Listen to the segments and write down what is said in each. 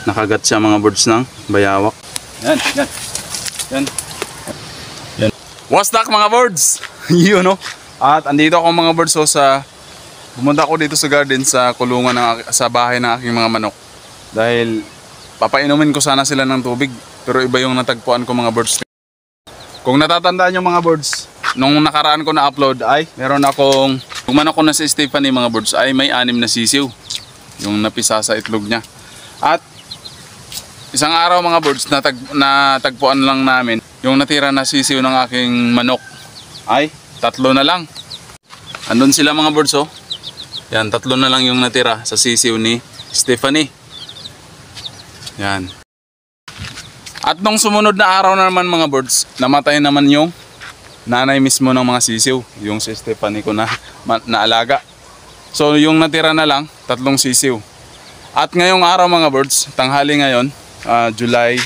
Nakagat siya mga birds ng bayawak. Yan, yan. Yan. Yan. What's that mga birds? Yun no. At andito ako mga birds pumunta ako dito sa garden sa kulungan sa bahay ng aking mga manok. Dahil papainumin ko sana sila ng tubig. Pero iba yung natagpuan ko mga birds. Kung natatandaan nyo mga birds, nung nakaraan ko na upload ay meron akong manok ko na si Stephanie mga birds ay may 6 na sisiw. Yung napisa sa itlog niya. At isang araw mga birds natagpuan lang namin yung natira na sisiw ng aking manok ay 3 na lang. Andun sila mga birds oh. Yan, 3 na lang yung natira sa sisiw ni Stephanie. Yan. At nung sumunod na araw na naman mga birds, namatay naman yung nanay mismo ng mga sisiw, yung si Stephanie ko na alaga. So yung natira na lang 3 sisiw. At ngayong araw mga birds, tanghali ngayon, July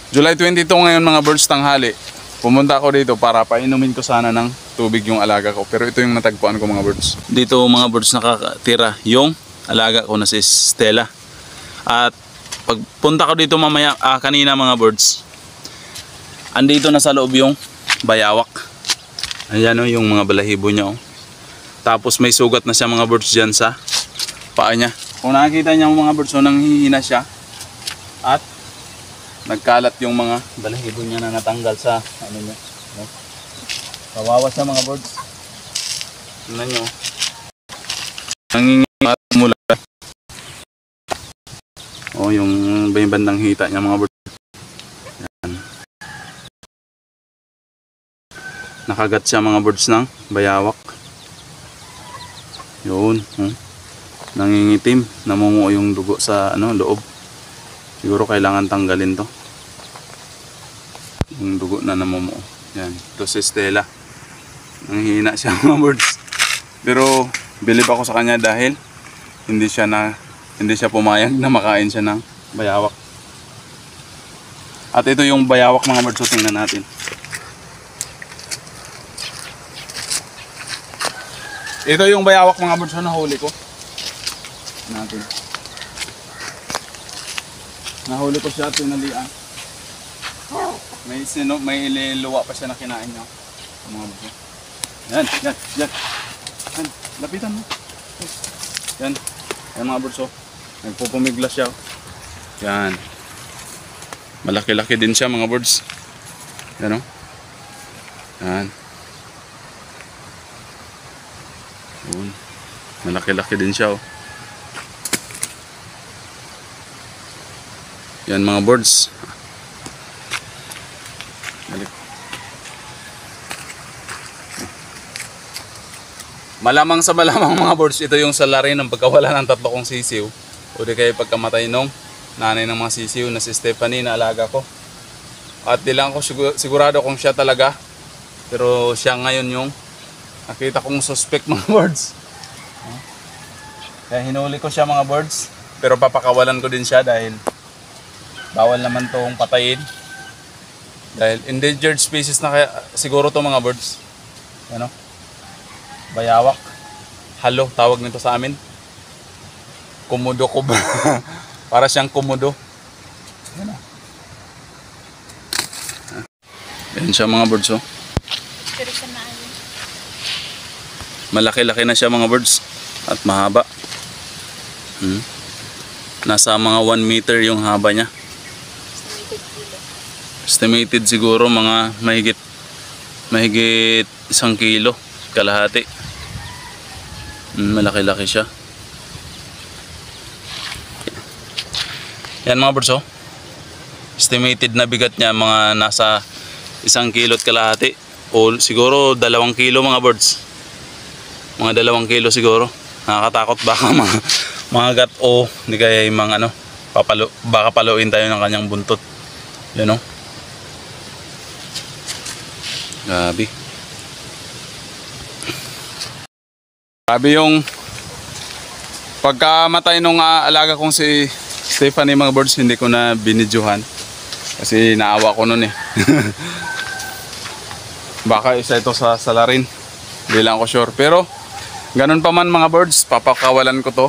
22 ngayon mga birds, tanghali. Pumunta ako dito para painumin ko sana ng tubig yung alaga ko. Pero ito yung natagpuan ko mga birds. Dito mga birds nakatira yung alaga ko na si Stella. At pagpunta ko dito mamaya, kanina mga birds, andito na sa loob yung bayawak. Ayan o yung mga balahibo niya o. Tapos may sugat na siya mga birds dyan sa paa niya. Kung nakikita niya mga birds o, nanghihina siya. At nagkalat yung mga balahibo niya na natanggal sa ano niya. No? Kawawa siya mga birds. Tingnan nyo. Nangingimat mula. O yung bandang hita niya mga birds. Yan. Nakagat siya mga birds ng bayawak. Yun. Nangingitim. Namungo yung dugo sa loob. Siguro kailangan tanggalin to. Yung dugo na namumuo. Yan. Ito si Stella. Nanghihina siya mga birds. Pero bilib ako sa kanya dahil hindi siya pumayag na makain siya ng bayawak. At ito yung bayawak mga birds. So tingnan natin. Ito yung bayawak mga birds na nahuli ko. Natin. Nahuli ko siya at tinalian. May ililuwa pa siya na kinain niya. Mga birds. Yan, yan, yan. Yan, lapitan mo. Yan. Yan mga birds oh. Nagpupumiglas siya. Yan. Malaki-laki din siya mga birds. Yan oh. Yan. Yun. Malaki-laki din siya oh. Yan mga birds. Balik. Malamang sa malamang mga birds, ito yung salarin ng pagkawala ng 3 kong sisiw. O di kaya pagkamatay nung nanay ng mga sisiw na si Stephanie na alaga ko. At di lang ako sigurado kung siya talaga. Pero siya ngayon yung nakita kong suspect mga birds. Kaya hinuli ko siya mga birds. Pero papakawalan ko din siya dahil bawal naman tong patayin. Dahil endangered species na kaya siguro to mga birds. Ano? Bayawak. Halo, tawag nito sa amin. Komodo ko ba? Para siyang komodo. Ano? Yan siya mga birds oh. Malaki-laki na siya mga birds. At mahaba. Nasa mga 1 meter yung haba niya. Estimated siguro mga mahigit 1 kilo kalahati. Malaki-laki siya. Yan mga birds oh. Estimated na bigat niya mga nasa 1 kilo't kalahati. O siguro 2 kilo mga birds. Mga 2 kilo siguro. Nakakatakot baka mga gat o hindi kaya yung mga baka paluin tayo ng kanyang buntot. Yan oh. Grabe. Grabe yung pagkamatay nung alaga kong si Stephanie mga birds, hindi ko na binidyohan. Kasi naawa ko nun eh. Baka isa ito sa salarin. Hindi lang ako sure. Pero ganun pa man mga birds, papakawalan ko to.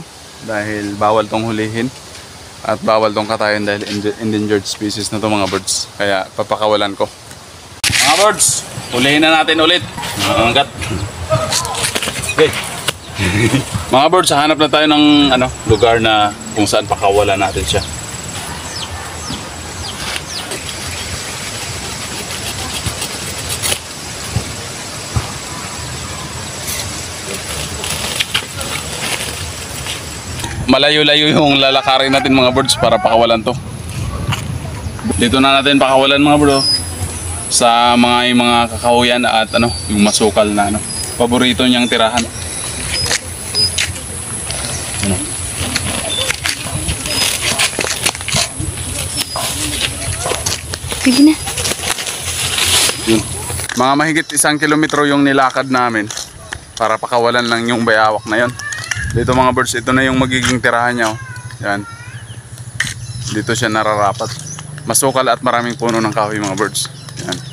dahil bawal tong hulihin at bawal tong katayin dahil endangered species na to mga birds. Kaya papakawalan ko. Mga birds, hulihin na natin ulit. Hanggat. Okay. Mga birds, hanap na tayo ng lugar na kung saan pakawalan natin siya. Malayo-layo yung lalakarin natin mga birds para pakawalan to. Dito na natin pakawalan mga bro. Sa mga kakahuyan at yung masukal na paborito niyang tirahan. Sige na. Yun. Mga mahigit 1 kilometro yung nilakad namin para pakawalan lang yung bayawak na yon. Dito mga birds, ito na yung magiging tirahan niya. Yan. Dito siya nararapat. Masukal at maraming puno ng kahoy mga birds. Yan.